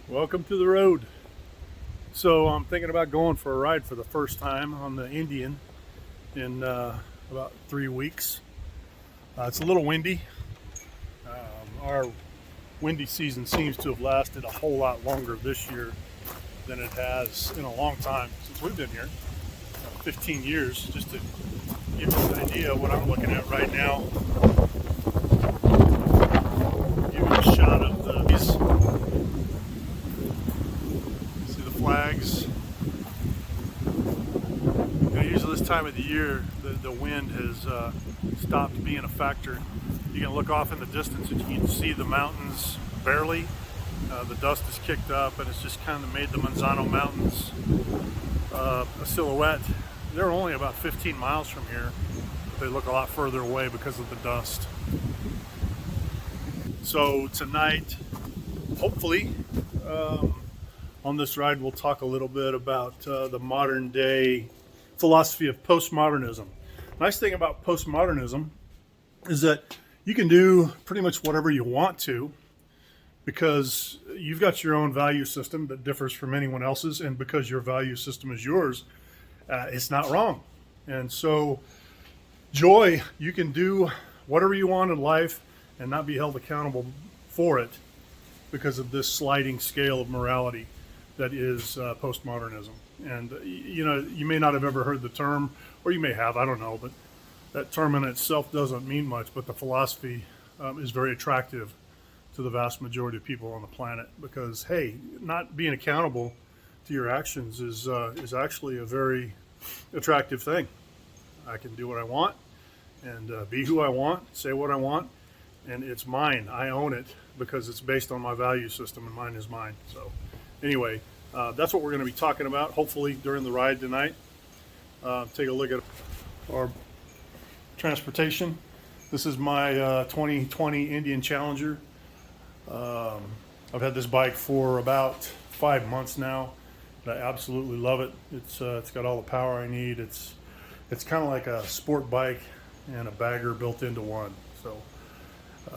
Welcome to the road. So I'm thinking about going for a ride for the first time on the Indian in about 3 weeks. It's a little windy. Our windy season seems to have lasted a whole lot longer this year than it has in a long time since we've been here, 15 years. Just to give you an idea of what I'm looking at right now. Give you a shot of these. Flags. Usually this time of the year the wind has stopped being a factor. You can look off in the distance and you can see the mountains barely. The dust is kicked up and it's just kind of made the Manzano Mountains a silhouette. They're only about 15 miles from here, but they look a lot further away because of the dust. So tonight, hopefully, on this ride, we'll talk a little bit about the modern day philosophy of postmodernism. Nice thing about postmodernism is that you can do pretty much whatever you want to because you've got your own value system that differs from anyone else's, and because your value system is yours, it's not wrong. And so joy, you can do whatever you want in life and not be held accountable for it because of this sliding scale of morality that is postmodernism. And you may not have ever heard the term, or you may have, I don't know, but that term in itself doesn't mean much, but the philosophy is very attractive to the vast majority of people on the planet because, hey, not being accountable to your actions is actually a very attractive thing. I can do what I want and be who I want, say what I want, and it's mine. I own it because it's based on my value system, and mine is mine. So anyway, that's what we're going to be talking about, hopefully, during the ride tonight. Take a look at our transportation. This is my 2020 Indian Challenger. I've had this bike for about 5 months now. I absolutely love it. It's got all the power I need. It's kind of like a sport bike and a bagger built into one. So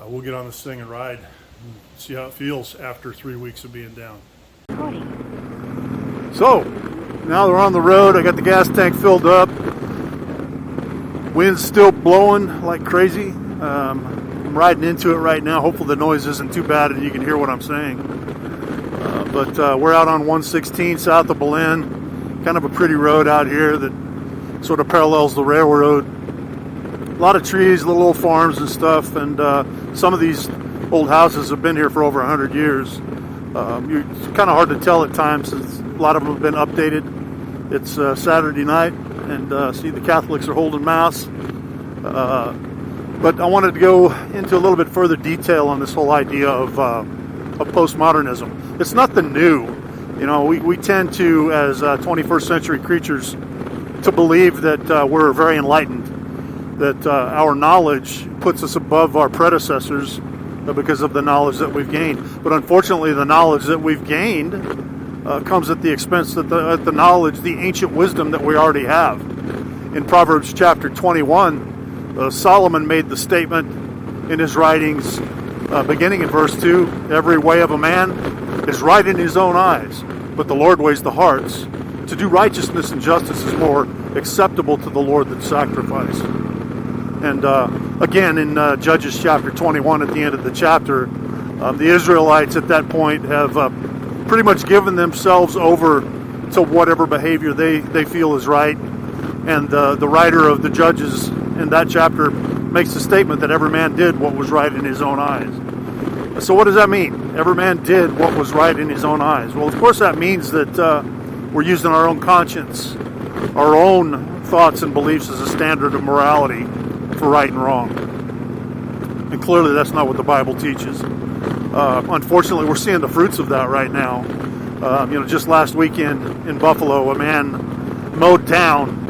we'll get on this thing and ride and see how it feels after 3 weeks of being down. So now they're on the road. I got the gas tank filled up. Wind's still blowing like crazy. I'm riding into it right now. Hopefully the noise isn't too bad and you can hear what I'm saying. But we're out on 116 south of Belen. Kind of a pretty road out here that sort of parallels the railroad. A lot of trees, little old farms and stuff. And some of these old houses have been here for over 100 years. It's kind of hard to tell at times since a lot of them have been updated. It's Saturday night, and see the Catholics are holding Mass. But I wanted to go into a little bit further detail on this whole idea of postmodernism. It's nothing new. We tend to, as 21st century creatures, to believe that we're very enlightened, that our knowledge puts us above our predecessors because of the knowledge that we've gained. But unfortunately, the knowledge that we've gained comes at the expense of the knowledge, the ancient wisdom that we already have. In Proverbs chapter 21, Solomon made the statement in his writings, beginning in verse 2, every way of a man is right in his own eyes, but the Lord weighs the hearts. To do righteousness and justice is more acceptable to the Lord than sacrifice. And again, in Judges chapter 21, at the end of the chapter, the Israelites at that point have pretty much given themselves over to whatever behavior they feel is right. And the writer of the Judges in that chapter makes the statement that every man did what was right in his own eyes. So what does that mean? Every man did what was right in his own eyes. Well, of course that means that we're using our own conscience, our own thoughts and beliefs as a standard of morality for right and wrong. And clearly that's not what the Bible teaches. Unfortunately, we're seeing the fruits of that right now. Just last weekend in Buffalo, a man mowed down,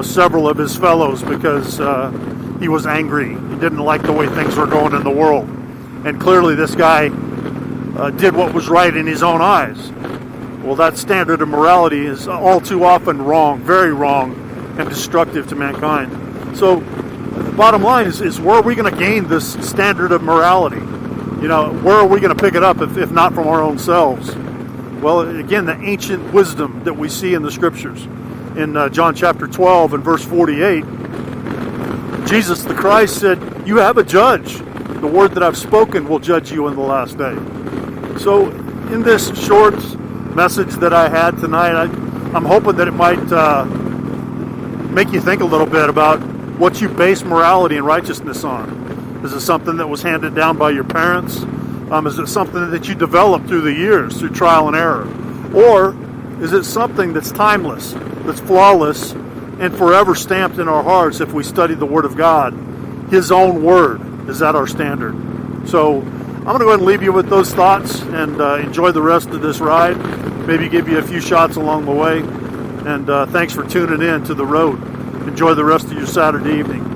several of his fellows because he was angry. He didn't like the way things were going in the world. And clearly this guy did what was right in his own eyes. Well, that standard of morality is all too often wrong, very wrong, and destructive to mankind. So the bottom line is where are we going to gain this standard of morality? where are we going to pick it up if not from our own selves? Well, again, the ancient wisdom that we see in the scriptures. In John chapter 12 and verse 48, Jesus the Christ said, "You have a judge. The word that I've spoken will judge you in the last day." So in this short message that I had tonight, I'm hoping that it might make you think a little bit about what you base morality and righteousness on. Is it something that was handed down by your parents? Is it something that you developed through the years, through trial and error? Or is it something that's timeless, that's flawless, and forever stamped in our hearts if we study the Word of God? His own Word is at our standard. So I'm going to go ahead and leave you with those thoughts and enjoy the rest of this ride. Maybe give you a few shots along the way. And thanks for tuning in to The Road. Enjoy the rest of your Saturday evening.